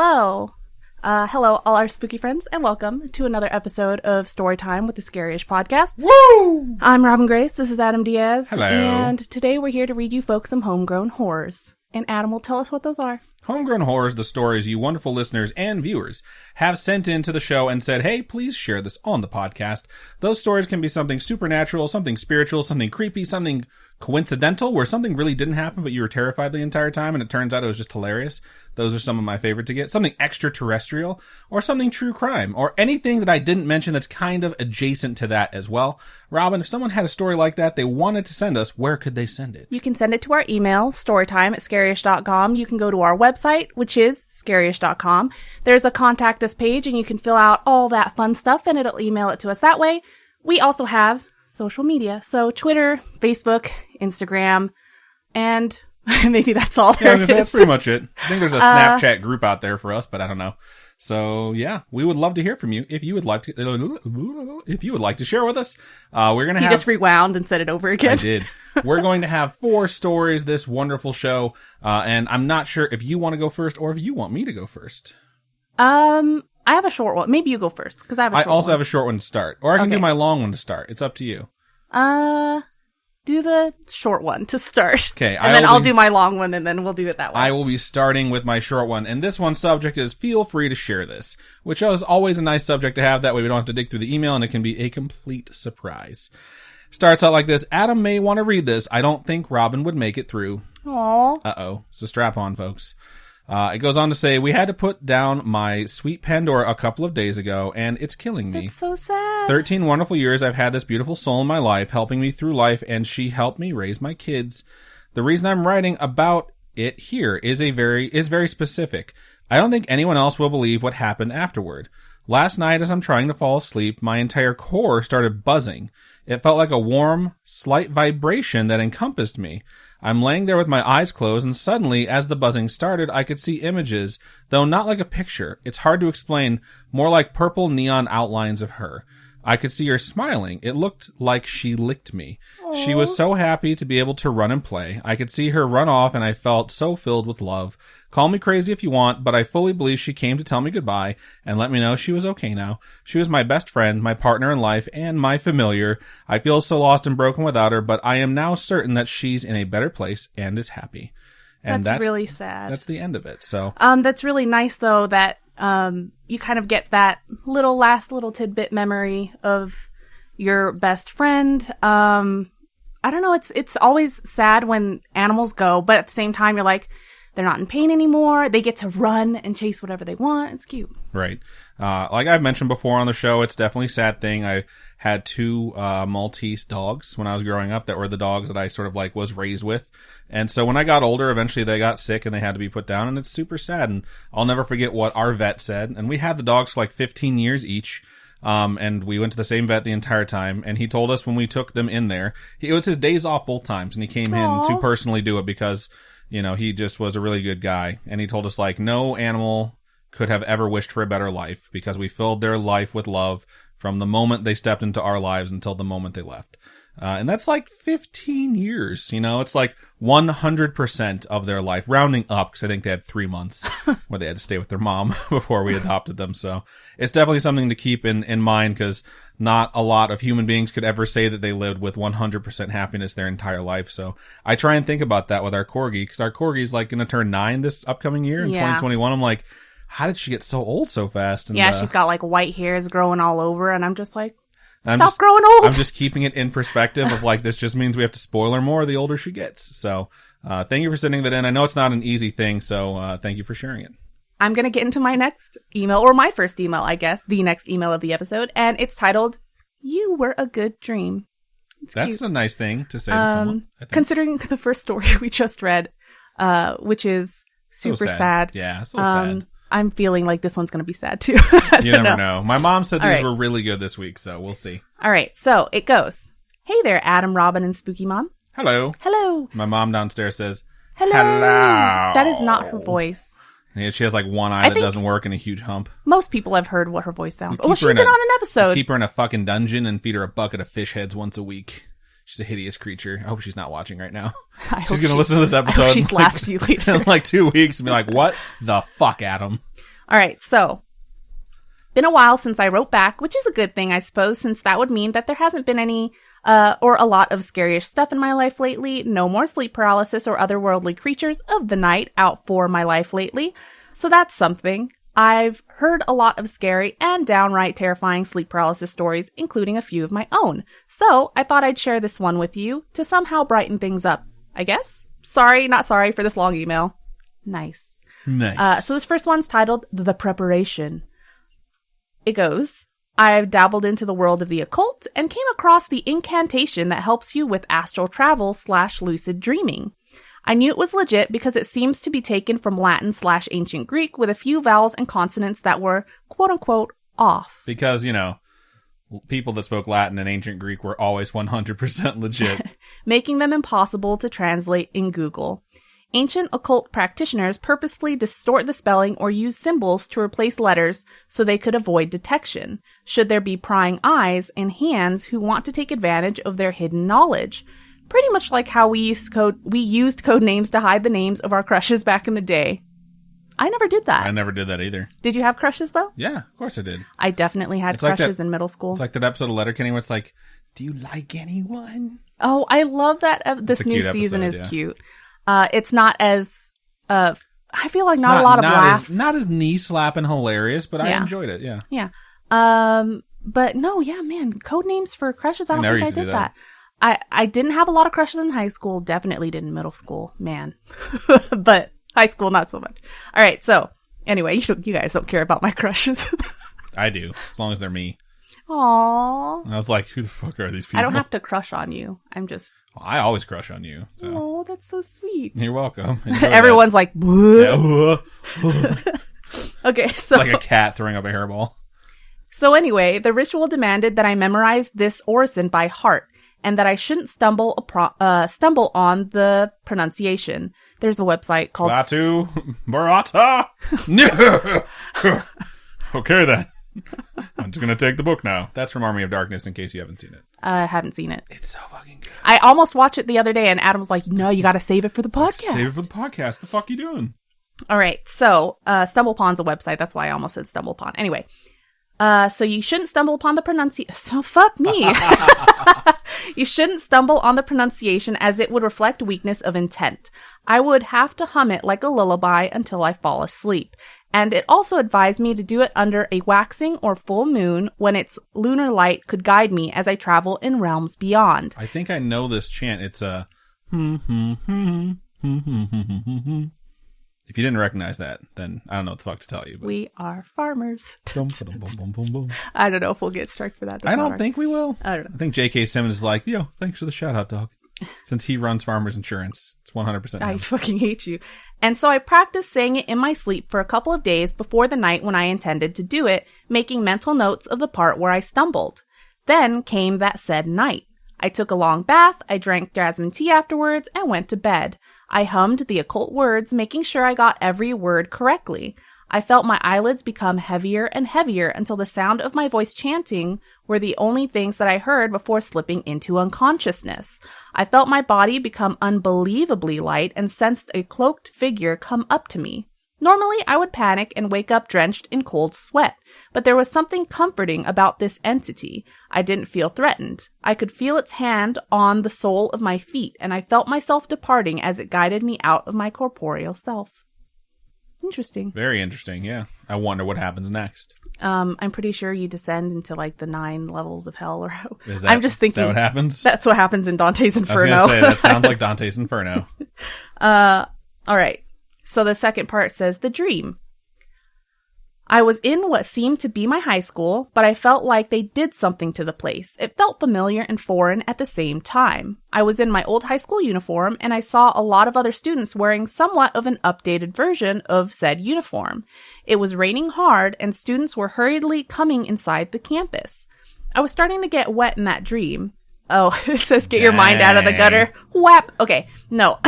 Hello. Hello, all our spooky friends, and welcome to another episode of Storytime with the Scary-ish podcast. Woo! I'm Robin Grace. This is Adam Diaz. Hello. And today we're here to read you folks some homegrown horrors. And Adam will tell us what those are. Homegrown horrors, the stories you wonderful listeners and viewers have sent into the show and said, hey, please share this on the podcast. Those stories can be something supernatural, something spiritual, something creepy, something coincidental, where something really didn't happen, but you were terrified the entire time, and it turns out it was just hilarious. Those are some of my favorite to get. Something extraterrestrial, or something true crime, or anything that I didn't mention that's kind of adjacent to that as well. Robin, if someone had a story like that they wanted to send us, where could they send it? You can send it to our email, storytime@scarish.com. You can go to our website, which is scarish.com. There's a contact us page, and you can fill out all that fun stuff, and it'll email it to us that way. We also have social media, so Twitter, Facebook, Instagram, and maybe that's all there is. That's pretty much it. I think there's a Snapchat group out there for us, but I don't know. So yeah, we would love to hear from you if you would like to share with us. We're gonna have. You just rewound and said it over again. I did. We're going to have 4 stories this wonderful show, and I'm not sure if you want to go first or if you want me to go first. I have a short one. Maybe you go first, because I have a short one. I also have a short one to start. Or I can do my long one to start. It's up to you. Do the short one to start. Okay. And then I'll do my long one, and then we'll do it that way. I will be starting with my short one. And this one's subject is feel free to share this, which is always a nice subject to have. That way we don't have to dig through the email, and it can be a complete surprise. Starts out like this. Adam may want to read this. I don't think Robin would make it through. Aww. Uh-oh. It's a strap-on, folks. It goes on to say, we had to put down my sweet Pandora a couple of days ago, and it's killing me. That's so sad. 13 wonderful years I've had this beautiful soul in my life, helping me through life, and she helped me raise my kids. The reason I'm writing about it here is very specific. I don't think anyone else will believe what happened afterward. Last night, as I'm trying to fall asleep, my entire core started buzzing. It felt like a warm, slight vibration that encompassed me. I'm laying there with my eyes closed, and suddenly, as the buzzing started, I could see images, though not like a picture. It's hard to explain, more like purple neon outlines of her. I could see her smiling. It looked like she licked me. Aww. She was so happy to be able to run and play. I could see her run off, and I felt so filled with love. Call me crazy if you want, but I fully believe she came to tell me goodbye and let me know she was okay now. She was my best friend, my partner in life, and my familiar. I feel so lost and broken without her, but I am now certain that she's in a better place and is happy. And that's really sad. That's the end of it. So that's really nice, though, that you kind of get that last little tidbit memory of your best friend. I don't know. It's always sad when animals go, but at the same time, you're like, they're not in pain anymore. They get to run and chase whatever they want. It's cute. Right. Like I've mentioned before on the show, it's definitely a sad thing. I had 2 Maltese dogs when I was growing up that were the dogs that I sort of like was raised with. And so when I got older, eventually they got sick and they had to be put down, and it's super sad. And I'll never forget what our vet said. And we had the dogs for like 15 years each. And we went to the same vet the entire time. And he told us when we took them in there, it was his days off both times. And he came in to personally do it because, you know, he just was a really good guy. And he told us, like, no animal could have ever wished for a better life because we filled their life with love from the moment they stepped into our lives until the moment they left. And that's like 15 years, you know, it's like 100% of their life, rounding up, because I think they had 3 months where they had to stay with their mom before we adopted them. So it's definitely something to keep in mind, because not a lot of human beings could ever say that they lived with 100% happiness their entire life. So I try and think about that with our corgi, because our corgi is like going to turn 9 this upcoming year in 2021. I'm like, how did she get so old so fast? And, she's got like white hairs growing all over, and I'm just like, Stop growing old. I'm just keeping it in perspective of like, this just means we have to spoil her more the older she gets. So thank you for sending that in. I know it's not an easy thing, so thank you for sharing it. I'm going to get into my next email, or my first email, I guess, the next email of the episode, and it's titled, You Were a Good Dream. That's cute. A nice thing to say to someone, I think. Considering the first story we just read, which is super sad. Yeah, so sad. I'm feeling like this one's going to be sad, too. You never know. My mom said these were really good this week, so we'll see. All right, so it goes. Hey there, Adam, Robin, and Spooky Mom. Hello. Hello. My mom downstairs says, Hello. That is not her voice. Yeah, she has like one eye that doesn't work and a huge hump. Most people have heard what her voice sounds. Oh, she's been on an episode. Keep her in a fucking dungeon and feed her a bucket of fish heads once a week. She's a hideous creature. I hope she's not watching right now. She's going to listen to this episode. She slaps you later. In like 2 weeks and be like, what the fuck, Adam? All right, so been a while since I wrote back, which is a good thing, I suppose, since that would mean that there hasn't been any or a lot of scary stuff in my life lately. No more sleep paralysis or otherworldly creatures of the night out for my life lately. So that's something. I've heard a lot of scary and downright terrifying sleep paralysis stories, including a few of my own. So I thought I'd share this one with you to somehow brighten things up, I guess. Sorry, not sorry for this long email. Nice. So this first one's titled The Preparation. It goes, I've dabbled into the world of the occult and came across the incantation that helps you with astral travel / lucid dreaming. I knew it was legit because it seems to be taken from Latin / ancient Greek with a few vowels and consonants that were quote unquote off. Because, people that spoke Latin and ancient Greek were always 100% legit. Making them impossible to translate in Google. Ancient occult practitioners purposefully distort the spelling or use symbols to replace letters so they could avoid detection, should there be prying eyes and hands who want to take advantage of their hidden knowledge. Pretty much like how we used code names to hide the names of our crushes back in the day. I never did that. I never did that either. Did you have crushes, though? Yeah, of course I did. I definitely had crushes in middle school. It's like that episode of Letterkenny where it's like, do you like anyone? Oh, I love that. This new season is cute. It's not as, I feel like not a lot of laughs. Not as knee-slapping hilarious, but I enjoyed it, yeah. Yeah. But no, yeah, man, code names for crushes, I don't think I did that. I didn't have a lot of crushes in high school, definitely did in middle school, man. But high school, not so much. All right, so anyway, you guys don't care about my crushes. I do, as long as they're me. Aww. And I was like, who the fuck are these people? I don't have to crush on you. I'm just... Well, I always crush on you. So. Oh, that's so sweet. You're welcome. Everyone's like, okay, so... It's like a cat throwing up a hairball. So anyway, the ritual demanded that I memorize this orison by heart, and that I shouldn't stumble on the pronunciation. There's a website called... Klaatu Barata. No. Okay, then. I'm just going to take the book now. That's from Army of Darkness, in case you haven't seen it. I haven't seen it. It's so fucking good. I almost watched it the other day, and Adam was like, no, you got to save it for the podcast. Like, save it for the podcast. The fuck you doing? All right, so StumbleUpon's a website. That's why I almost said StumbleUpon. Anyway, so you shouldn't stumble upon the pronunciation. So fuck me. You shouldn't stumble on the pronunciation as it would reflect weakness of intent. I would have to hum it like a lullaby until I fall asleep. And it also advised me to do it under a waxing or full moon when its lunar light could guide me as I travel in realms beyond. I think I know this chant. It's a... If you didn't recognize that, then I don't know what the fuck to tell you. But... We are farmers. I don't know if we'll get struck for that. I don't think we will. I don't know. I think J.K. Simmons is like, yo, thanks for the shout out, dog. Since he runs Farmers Insurance. It's 100% him. I fucking hate you. And so I practiced saying it in my sleep for a couple of days before the night when I intended to do it, making mental notes of the part where I stumbled. Then came that said night. I took a long bath, I drank jasmine tea afterwards, and went to bed. I hummed the occult words, making sure I got every word correctly. I felt my eyelids become heavier and heavier until the sound of my voice chanting were the only things that I heard before slipping into unconsciousness. I felt my body become unbelievably light and sensed a cloaked figure come up to me. Normally, I would panic and wake up drenched in cold sweat, but there was something comforting about this entity. I didn't feel threatened. I could feel its hand on the sole of my feet, and I felt myself departing as it guided me out of my corporeal self. Interesting. Very interesting, yeah. I wonder what happens next. I'm pretty sure you descend into like the 9 levels of hell, or I'm just thinking. Is that what happens? That's what happens in Dante's Inferno. I was going to say, that sounds like Dante's Inferno. All right. So the second part says, the dream. I was in what seemed to be my high school, but I felt like they did something to the place. It felt familiar and foreign at the same time. I was in my old high school uniform, and I saw a lot of other students wearing somewhat of an updated version of said uniform. It was raining hard, and students were hurriedly coming inside the campus. I was starting to get wet in that dream. Oh, it says get your mind out of the gutter. Whap! Okay, no.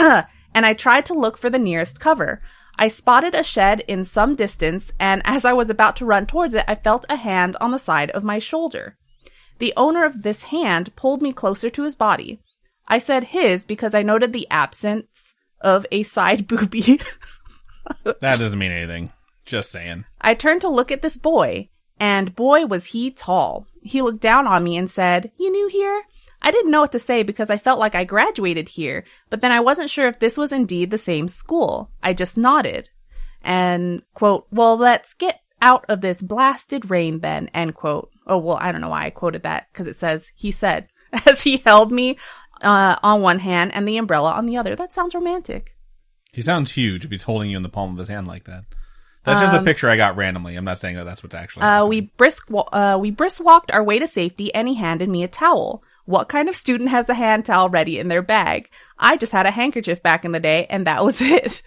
And I tried to look for the nearest cover. I spotted a shed in some distance, and as I was about to run towards it, I felt a hand on the side of my shoulder. The owner of this hand pulled me closer to his body. I said his because I noted the absence of a side boobie. That doesn't mean anything. Just saying. I turned to look at this boy, and boy was he tall. He looked down on me and said, "You new here?" I didn't know what to say because I felt like I graduated here, but then I wasn't sure if this was indeed the same school. I just nodded. And, quote, "Well, let's get out of this blasted rain then," end quote. Oh, well, I don't know why I quoted that, because it says, he said, as he held me on one hand and the umbrella on the other. That sounds romantic. He sounds huge if he's holding you in the palm of his hand like that. That's just the picture I got randomly. I'm not saying that that's what's actually happening. We brisk walked our way to safety, and he handed me a towel. What kind of student has a hand towel ready in their bag? I just had a handkerchief back in the day, and that was it.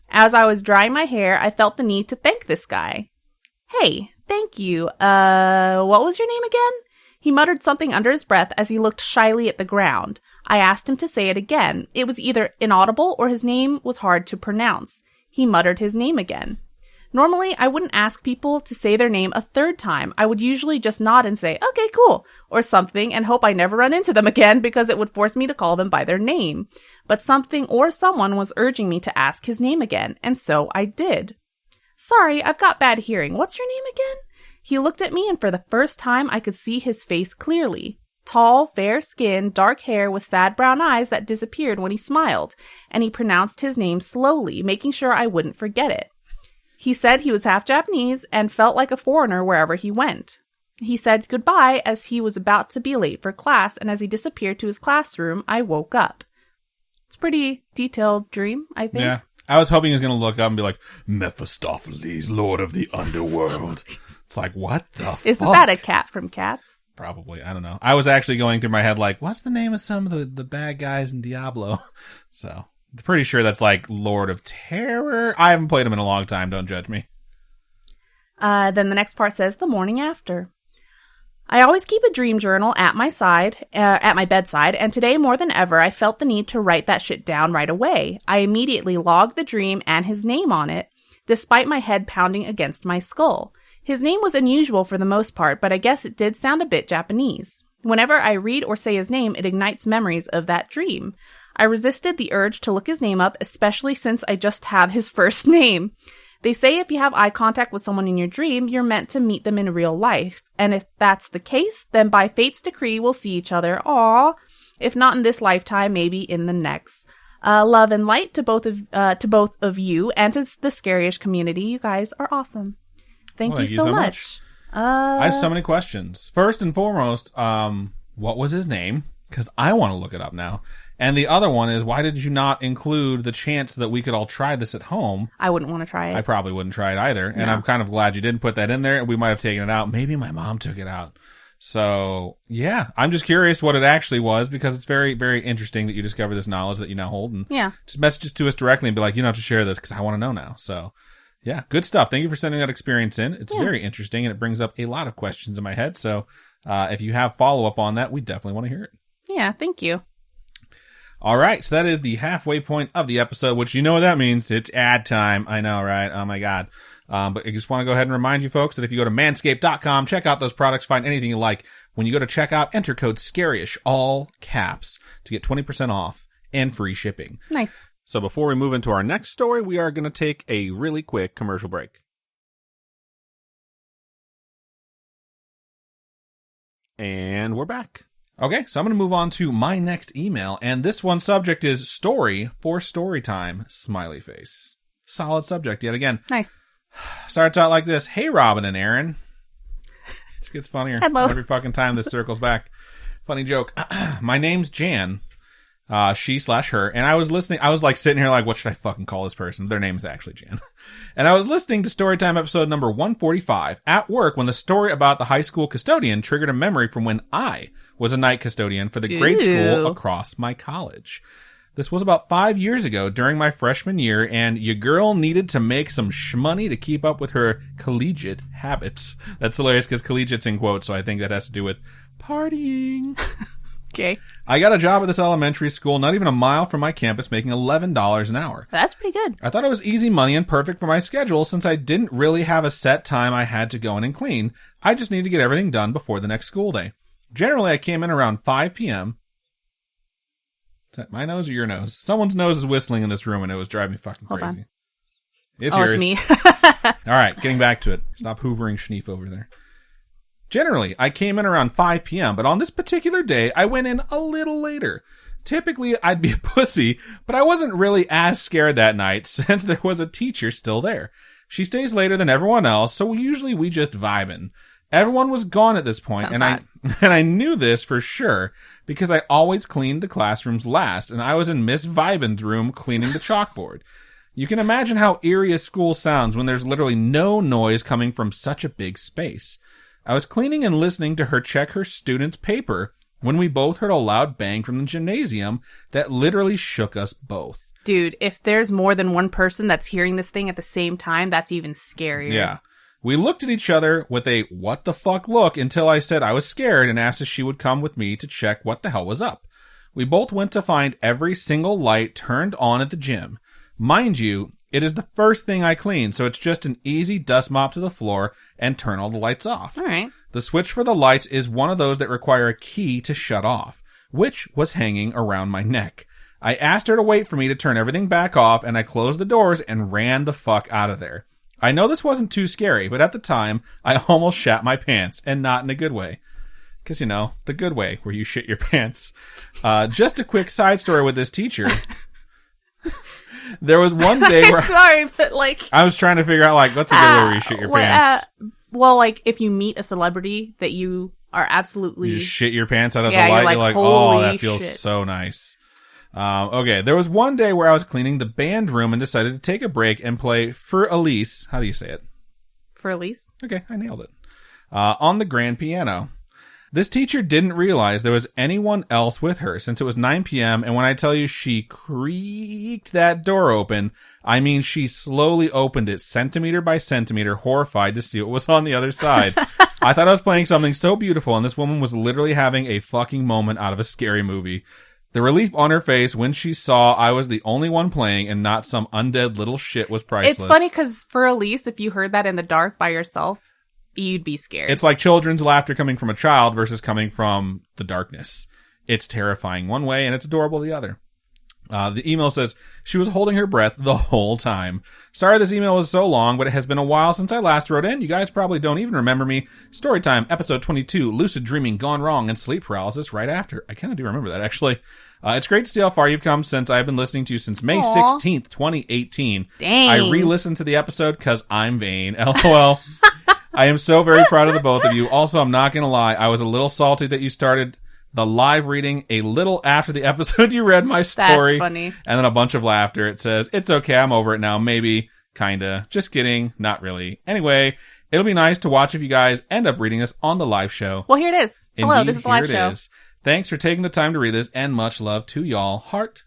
As I was drying my hair, I felt the need to thank this guy. "Hey, thank you. What was your name again?" He muttered something under his breath as he looked shyly at the ground. I asked him to say it again. It was either inaudible or his name was hard to pronounce. He muttered his name again. Normally, I wouldn't ask people to say their name a third time. I would usually just nod and say, "Okay, cool," or something, and hope I never run into them again because it would force me to call them by their name. But something or someone was urging me to ask his name again, and so I did. "Sorry, I've got bad hearing. What's your name again?" He looked at me, and for the first time I could see his face clearly. Tall, fair skin, dark hair with sad brown eyes that disappeared when he smiled, and he pronounced his name slowly, making sure I wouldn't forget it. He said he was half Japanese and felt like a foreigner wherever he went. He said goodbye as he was about to be late for class, and as he disappeared to his classroom, I woke up. It's a pretty detailed dream, I think. Yeah. I was hoping he was going to look up and be like, "Mephistopheles, Lord of the Underworld." It's like, what the fuck? Isn't that a cat from Cats? Probably. I don't know. I was actually going through my head like, what's the name of some of the bad guys in Diablo? So, I'm pretty sure that's like Lord of Terror. I haven't played him in a long time. Don't judge me. Then the next part says, the morning after. I always keep a dream journal at my bedside, and today more than ever, I felt the need to write that shit down right away. I immediately logged the dream and his name on it, despite my head pounding against my skull. His name was unusual for the most part, but I guess it did sound a bit Japanese. Whenever I read or say his name, it ignites memories of that dream. I resisted the urge to look his name up, especially since I just have his first name. They say if you have eye contact with someone in your dream, you're meant to meet them in real life. And if that's the case, then by fate's decree, we'll see each other. Aww. If not in this lifetime, maybe in the next. Love and light to both of you and to the Scariest community. You guys are awesome. Thank you so much. I have so many questions. First and foremost, what was his name? Because I want to look it up now. And the other one is, why did you not include the chance that we could all try this at home? I wouldn't want to try it. I probably wouldn't try it either. And No. I'm kind of glad you didn't put that in there. We might have taken it out. Maybe my mom took it out. So, yeah. I'm just curious what it actually was, because it's very, very interesting that you discover this knowledge that you now hold. And Yeah. just message it to us directly and be like, you don't have to share this because I want to know now. So, yeah. Good stuff. Thank you for sending that experience in. It's very interesting, and it brings up a lot of questions in my head. So, if you have follow-up on that, we definitely want to hear it. Yeah, thank you. All right, so that is the halfway point of the episode, which you know what that means. It's ad time. I know, right? Oh, my God. But I just want to go ahead and remind you folks that if you go to manscaped.com, check out those products, find anything you like. When you go to checkout, enter code SCARISH, all caps, to get 20% off and free shipping. Nice. So before we move into our next story, we are going to take a really quick commercial break. And we're back. Okay, so I'm going to move on to my next email, and this one's subject is story for Storytime, smiley face. Solid subject yet again. Nice. Starts out like this. Hey, Robin and Aaron. This gets funnier Hello. every fucking time this circles back. Funny joke. My name's Jan, she/her, and I was listening. I was like sitting here like, what should I fucking call this person? Their name's actually Jan. And I was listening to Storytime episode number 145 at work when the story about the high school custodian triggered a memory from when I was a night custodian for the grade school across my college. This was about 5 years ago during my freshman year, and your girl needed to make some shmoney to keep up with her collegiate habits. That's hilarious because collegiate's in quotes, so I think that has to do with partying. Okay. I got a job at this elementary school not even a mile from my campus, making $11 an hour. That's pretty good. I thought it was easy money and perfect for my schedule since I didn't really have a set time I had to go in and clean. I just needed to get everything done before the next school day. Generally, I came in around 5 p.m. Is that my nose or your nose? Someone's nose is whistling in this room, and it was driving me fucking crazy. Hold on. It's Oh, yours. it's me. All right, getting back to it. Stop hoovering Schneef over there. Generally, I came in around 5 p.m., but on this particular day, I went in a little later. Typically, I'd be a pussy, but I wasn't really as scared that night since there was a teacher still there. She stays later than everyone else, so usually we just vibin'. Everyone was gone at this point, and I knew this for sure because I always cleaned the classrooms last, and I was in Miss Vibin's room cleaning the chalkboard. You can imagine how eerie a school sounds when there's literally no noise coming from such a big space. I was cleaning and listening to her check her student's paper when we both heard a loud bang from the gymnasium that literally shook us both. Dude, if there's more than one person that's hearing this thing at the same time, that's even scarier. Yeah. We looked at each other with a what the fuck look until I said I was scared and asked if she would come with me to check what the hell was up. We both went to find every single light turned on at the gym. Mind you, it is the first thing I clean, so it's just an easy dust mop to the floor and turn all the lights off. All right. The switch for the lights is one of those that require a key to shut off, which was hanging around my neck. I asked her to wait for me to turn everything back off, and I closed the doors and ran the fuck out of there. I know this wasn't too scary, but at the time, I almost shat my pants, and not in a good way. Because, you know, the good way, where you shit your pants. Just a quick side story with this teacher. There was one day where... Sorry, but like... I was trying to figure out, like, what's a good way where you shit your pants? Well, like, if you meet a celebrity that you are absolutely... You just shit your pants out of Yeah, the light, you're like, oh, that "Holy feels shit." so nice. Okay, there was one day where I was cleaning the band room and decided to take a break and play For Elise. How do you say it? For Elise? Okay, I nailed it. On the grand piano. This teacher didn't realize there was anyone else with her since it was 9 p.m. And when I tell you she creaked that door open, I mean she slowly opened it centimeter by centimeter, horrified to see what was on the other side. I thought I was playing something so beautiful, and this woman was literally having a fucking moment out of a scary movie. The relief on her face when she saw I was the only one playing and not some undead little shit was priceless. It's funny because for Elise, if you heard that in the dark by yourself, you'd be scared. It's like children's laughter coming from a child versus coming from the darkness. It's terrifying one way and it's adorable the other. The email says, she was holding her breath the whole time. Sorry this email was so long, but it has been a while since I last wrote in. You guys probably don't even remember me. Storytime, episode 22, lucid dreaming gone wrong and sleep paralysis right after. I kind of do remember that, actually. It's great to see how far you've come since I've been listening to you since May 16th, 2018. Dang. I re-listened to the episode because I'm vain. LOL. I am so very proud of the both of you. Also, I'm not going to lie. I was a little salty that you started the live reading a little after the episode you read my story. That's funny. And then a bunch of laughter. It says, it's okay. I'm over it now. Maybe. Kinda. Just kidding. Not really. Anyway, it'll be nice to watch if you guys end up reading this on the live show. Well, here it is. Hello, Indeed, this is the live here show. it is. Thanks for taking the time to read this, and much love to y'all. Heart,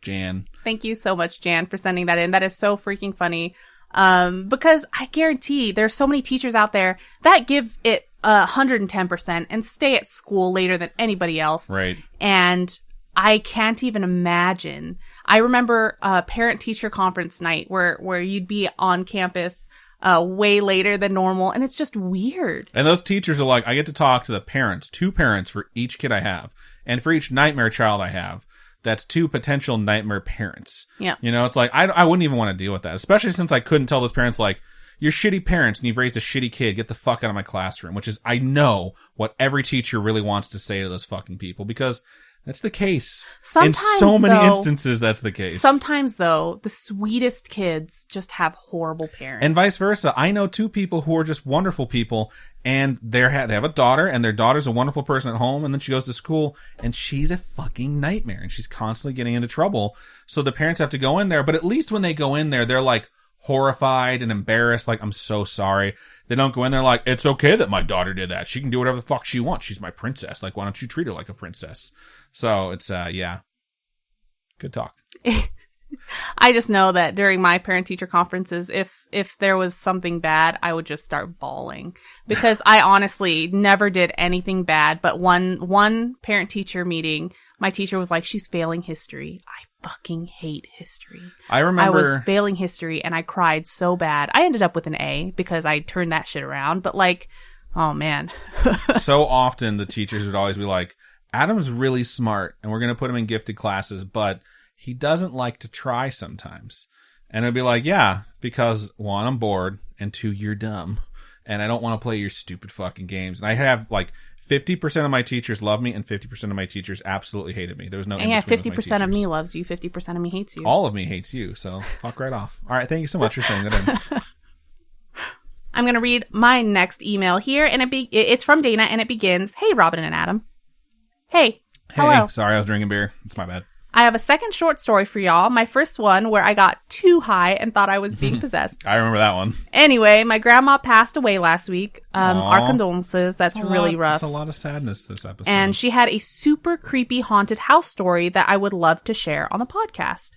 Jan. Thank you so much, Jan, for sending that in. That is so freaking funny. Because I guarantee there's so many teachers out there that give it 110% and stay at school later than anybody else. Right. And I can't even imagine. I remember a parent-teacher conference night where you'd be on campus way later than normal, and it's just weird. And those teachers are like, I get to talk to the parents, 2 parents for each kid I have. And for each nightmare child I have, that's 2 potential nightmare parents. Yeah. You know, it's like, I wouldn't even want to deal with that, especially since I couldn't tell those parents, like, you're shitty parents and you've raised a shitty kid. Get the fuck out of my classroom, which is, I know what every teacher really wants to say to those fucking people, because that's the case. Sometimes, in so many though, instances, that's the case. Sometimes, though, the sweetest kids just have horrible parents. And vice versa. I know 2 people who are just wonderful people, and they have a daughter, and their daughter's a wonderful person at home, and then she goes to school, and she's a fucking nightmare, and she's constantly getting into trouble. So the parents have to go in there, but at least when they go in there, they're like horrified and embarrassed, like, I'm so sorry. They don't go in there like, it's okay that my daughter did that. She can do whatever the fuck she wants. She's my princess. Like, why don't you treat her like a princess? So it's, yeah. Good talk. I just know that during my parent-teacher conferences, if there was something bad, I would just start bawling. Because I honestly never did anything bad. But one parent-teacher meeting, my teacher was like, she's failing history. I fucking hate history. I remember I was failing history and I cried so bad. I ended up with an A because I turned that shit around. But like, oh man. so often the teachers would always be like, Adam's really smart and we're going to put him in gifted classes, but he doesn't like to try sometimes. And it'd be like, yeah, because 1, I'm bored, and 2, you're dumb. And I don't want to play your stupid fucking games. And I have like 50% of my teachers love me and 50% of my teachers absolutely hated me. There was no in between with my 50% of me teachers. loves you, 50% of me hates you. All of me hates you, so fuck right off. All right, thank you so much for saying that in. I'm going to read my next email here, and it's from Dana, and it begins, Hey, Robin and Adam. Hey. Hello. Sorry, I was drinking beer. It's my bad. I have a second short story for y'all. My first one where I got too high and thought I was being possessed. I remember that one. Anyway, my grandma passed away last week. Our condolences. That's really rough. It's a lot of sadness this episode. And she had a super creepy haunted house story that I would love to share on the podcast.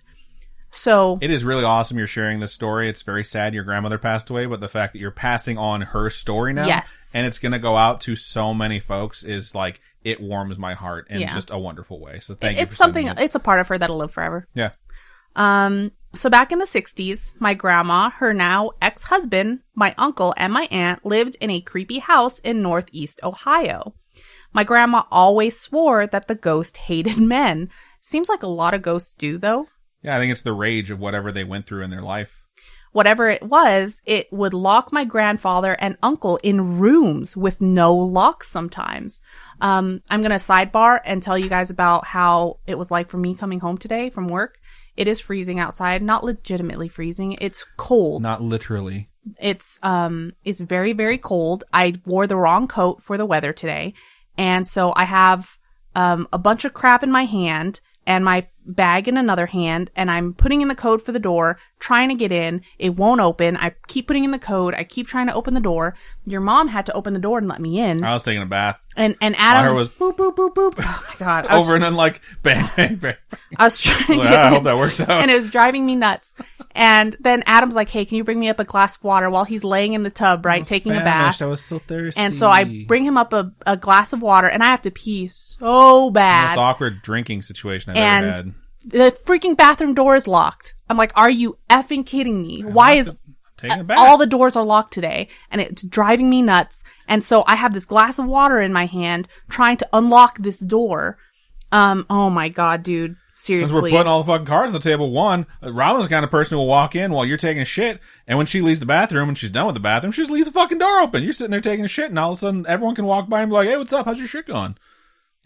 So it is really awesome you're sharing this story. It's very sad your grandmother passed away, but the fact that you're passing on her story now, yes, and it's going to go out to so many folks is like, it warms my heart in just a wonderful way. So thank you for something. It's a part of her that'll live forever. Yeah. So back in the 60s, my grandma, her now ex-husband, my uncle, and my aunt lived in a creepy house in Northeast Ohio. My grandma always swore that the ghost hated men. Seems like a lot of ghosts do, though. Yeah, I think it's the rage of whatever they went through in their life. Whatever it was, it would lock my grandfather and uncle in rooms with no locks sometimes. I'm going to sidebar and tell you guys about how it was like for me coming home today from work. It is freezing outside, not legitimately freezing. It's cold. Not literally. It's very, very cold. I wore the wrong coat for the weather today. And so I have a bunch of crap in my hand and my bag in another hand, and I'm putting in the code for the door, trying to get in. It won't open. I keep putting in the code. I keep trying to open the door. Your mom had to open the door and let me in. I was taking a bath. And Adam was boop, boop, boop, boop. Oh my God. Over and then like bang, bang, bang. I was trying to I hope that works out. And it was driving me nuts. And then Adam's like, hey, can you bring me up a glass of water while he's laying in the tub, right, taking a bath? I was so thirsty. And so I bring him up a glass of water, and I have to pee so bad. Most awkward drinking situation I've ever had. The freaking bathroom door is locked. I'm like, are you effing kidding me? Why is all the doors are locked today? And it's driving me nuts. And so I have this glass of water in my hand trying to unlock this door. Oh my God, dude. Seriously. Since we're putting all the fucking cards on the table, one, Robin's the kind of person who will walk in while you're taking a shit, and when she leaves the bathroom and she's done with the bathroom, she just leaves the fucking door open. You're sitting there taking a shit, and all of a sudden everyone can walk by and be like, hey, what's up? How's your shit going?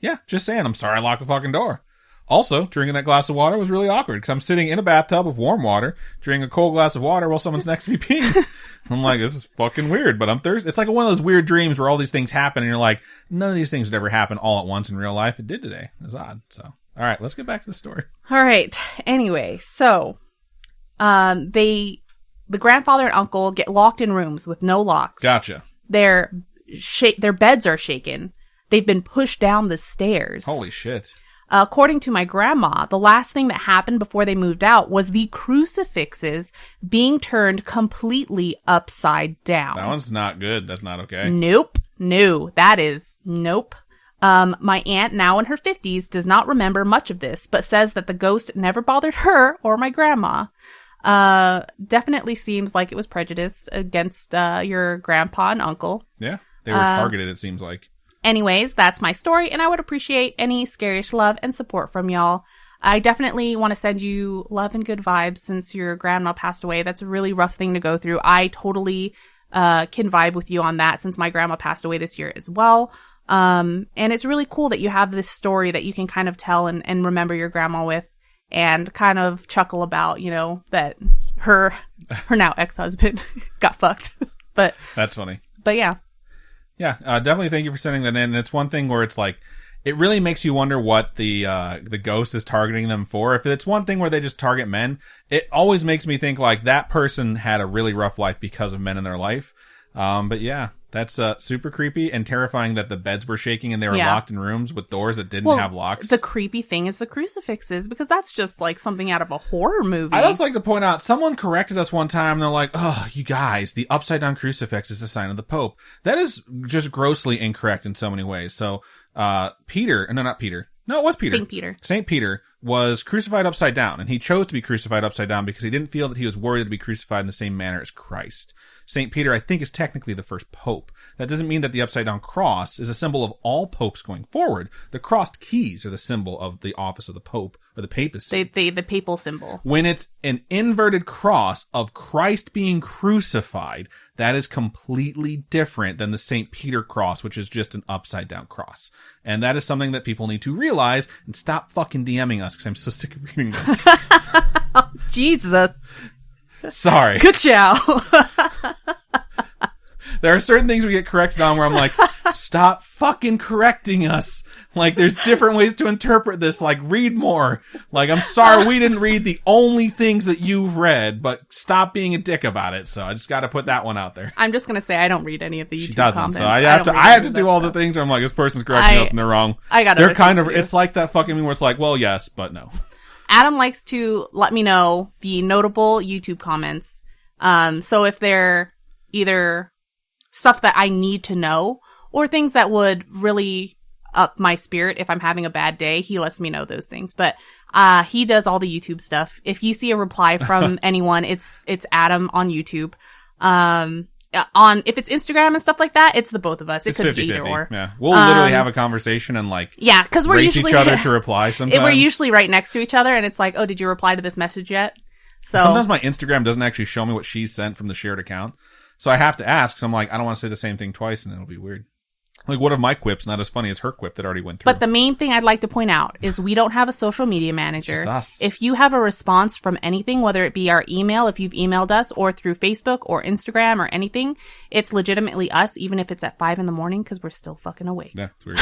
Yeah, just saying. I'm sorry I locked the fucking door. Also, drinking that glass of water was really awkward because I'm sitting in a bathtub of warm water, drinking a cold glass of water while someone's next to me peeing. I'm like, this is fucking weird, but I'm thirsty. It's like one of those weird dreams where all these things happen and you're like, none of these things would ever happen all at once in real life. It did today. It was odd. So, all right, let's get back to the story. All right. Anyway, so, the grandfather and uncle get locked in rooms with no locks. Gotcha. Their beds are shaken. They've been pushed down the stairs. Holy shit. According to my grandma, the last thing that happened before they moved out was the crucifixes being turned completely upside down. That one's not good. That's not okay. Nope. No, that is nope. My aunt, now in her 50s, does not remember much of this, but says that the ghost never bothered her or my grandma. Definitely seems like it was prejudiced against your grandpa and uncle. Yeah, they were targeted, it seems like. Anyways, that's my story, and I would appreciate any scariest love and support from y'all. I definitely want to send you love and good vibes since your grandma passed away. That's a really rough thing to go through. I totally can vibe with you on that since my grandma passed away this year as well. And it's really cool that you have this story that you can kind of tell and remember your grandma with and kind of chuckle about, you know, that her now ex-husband got fucked. But that's funny. But yeah. Yeah, definitely thank you for sending that in. And it's one thing where it's like, it really makes you wonder what the ghost is targeting them for. If it's one thing where they just target men, it always makes me think like that person had a really rough life because of men in their life. But yeah, that's super creepy and terrifying that the beds were shaking and they were locked in rooms with doors that didn't have locks. The creepy thing is the crucifixes, because that's just like something out of a horror movie. I'd also like to point out, someone corrected us one time and they're like, oh, you guys, the upside down crucifix is a sign of the Pope. That is just grossly incorrect in so many ways. So, it was Peter. St. Peter was crucified upside down, and he chose to be crucified upside down because he didn't feel that he was worthy to be crucified in the same manner as Christ. St. Peter, I think, is technically the first pope. That doesn't mean that the upside down cross is a symbol of all popes going forward. The crossed keys are the symbol of the office of the pope, or the papacy. The papal symbol. When it's an inverted cross of Christ being crucified, that is completely different than the St. Peter cross, which is just an upside down cross. And that is something that people need to realize and stop fucking DMing us because I'm so sick of reading this. Jesus. Sorry. Good chow. There are certain things we get corrected on where I'm like, stop fucking correcting us. Like, there's different ways to interpret this. Like, read more. Like, I'm sorry we didn't read the only things that you've read, but stop being a dick about it. So I just got to put that one out there. I'm just going to say I don't read any of the YouTube She doesn't, comments. so I have to do all the things where I'm like, this person's correcting us and they're wrong. They're kind of, it's like that fucking meme where it's like, well, yes, but no. Adam likes to let me know the notable YouTube comments. So if they're either stuff that I need to know or things that would really up my spirit if I'm having a bad day, he lets me know those things. But he does all the YouTube stuff. If you see a reply from anyone, it's Adam on YouTube. If it's Instagram and stuff like that, it's the both of us. It could be either or. Yeah, we'll literally have a conversation and because we're race usually each other to reply. Sometimes we're usually right next to each other, and it's like, oh, did you reply to this message yet? So sometimes my Instagram doesn't actually show me what she sent from the shared account, so I have to ask. So I'm like, I don't want to say the same thing twice, and it'll be weird. Like, one of my quips not as funny as her quip that already went through. But the main thing I'd like to point out is we don't have a social media manager. It's just us. If you have a response from anything, whether it be our email, if you've emailed us, or through Facebook or Instagram or anything, it's legitimately us, even if it's at 5 a.m, because we're still fucking awake. Yeah, it's weird.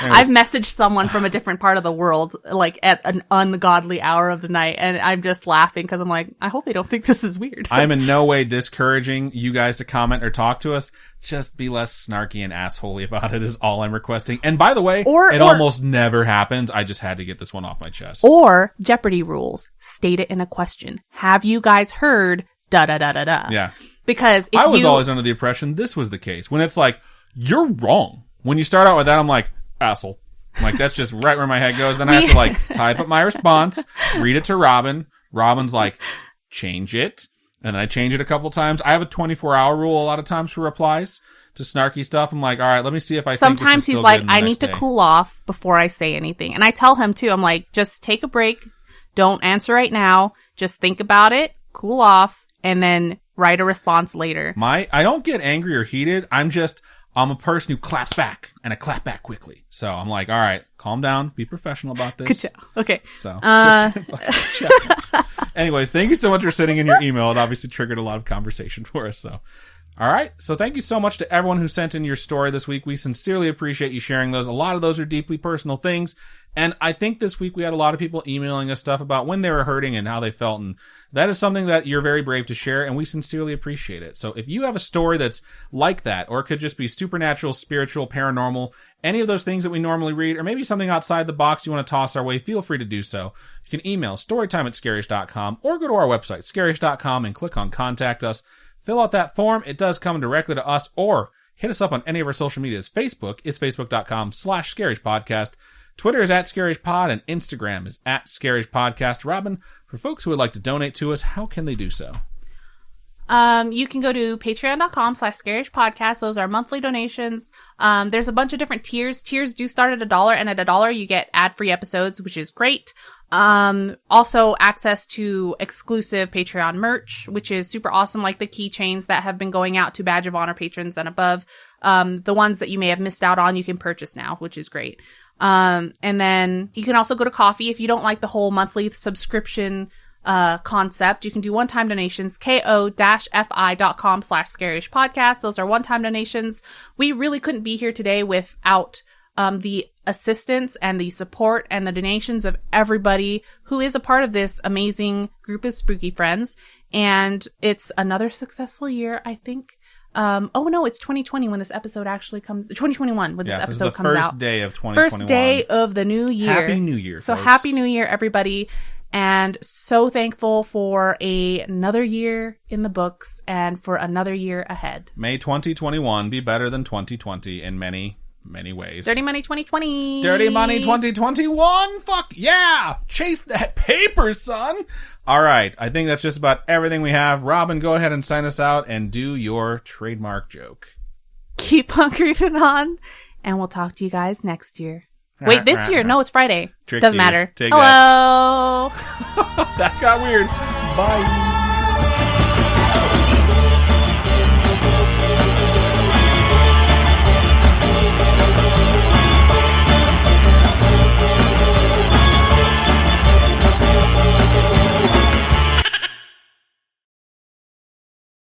I've messaged someone from a different part of the world, like at an ungodly hour of the night, and I'm just laughing because I'm like, I hope they don't think this is weird. I'm in no way discouraging you guys to comment or talk to us. Just be less snarky and assholey about it is all I'm requesting. And by the way, it almost never happens. I just had to get this one off my chest. Or Jeopardy rules. State it in a question. Have you guys heard da-da-da-da-da? Yeah. Because I was always under the impression this was the case. When it's like, you're wrong. When you start out with that, I'm like, asshole. I'm like, that's just right where my head goes. Then I have to type up my response, read it to Robin. Robin's like, change it. And then I change it a couple times. I have a 24-hour rule a lot of times for replies to snarky stuff. I'm like, all right, let me see if I think this is still he's like, good I need to cool off before I say anything. And I tell him, too, I'm like, just take a break. Don't answer right now. Just think about it, cool off, and then write a response later. I don't get angry or heated. I'm a person who claps back, and I clap back quickly. So I'm like, all right, calm down, be professional about this. Good job. Okay. So, anyways, thank you so much for sending in your email. It obviously triggered a lot of conversation for us. So, all right. So thank you so much to everyone who sent in your story this week. We sincerely appreciate you sharing those. A lot of those are deeply personal things. And I think this week we had a lot of people emailing us stuff about when they were hurting and how they felt. And that is something that you're very brave to share, and we sincerely appreciate it. So if you have a story that's like that, or it could just be supernatural, spiritual, paranormal, any of those things that we normally read, or maybe something outside the box you want to toss our way, feel free to do so. You can email storytime@scarish.com or go to our website, scarish.com, and click on Contact Us. Fill out that form. It does come directly to us, or hit us up on any of our social medias. Facebook is facebook.com/scarishpodcast. Twitter is @scarishpod, and Instagram is @scarishpodcast. Robin, for folks who would like to donate to us, how can they do so? You can go to patreon.com/scarishpodcast. Those are monthly donations. There's a bunch of different tiers. Tiers do start at $1, and at $1 you get ad-free episodes, which is great. Also access to exclusive Patreon merch, which is super awesome, like the keychains that have been going out to Badge of Honor patrons and above. The ones that you may have missed out on, you can purchase now, which is great. And then you can also go to Coffee if you don't like the whole monthly subscription concept. You can do one-time donations, ko-fi.com/scarishpodcast. Those are one-time donations. We really couldn't be here today without the assistance and the support and the donations of everybody who is a part of this amazing group of spooky friends. And it's another successful year, I think. Oh no, it's 2020 when this episode actually comes. 2021 when this episode comes out. First day of 2021. First day of the new year. Happy New Year, So folks. Happy New Year, everybody. And so thankful for another year in the books and for another year ahead. May 2021 be better than 2020 in many, many ways. Dirty Money 2020. Dirty Money 2021. Fuck yeah. Chase that paper, son. All right. I think that's just about everything we have. Robin, go ahead and sign us out and do your trademark joke. Keep on creeping on, and we'll talk to you guys next year. Wait, this year? No, it's Friday. Tricked Doesn't you. matter. Take Hello. that got weird. Bye.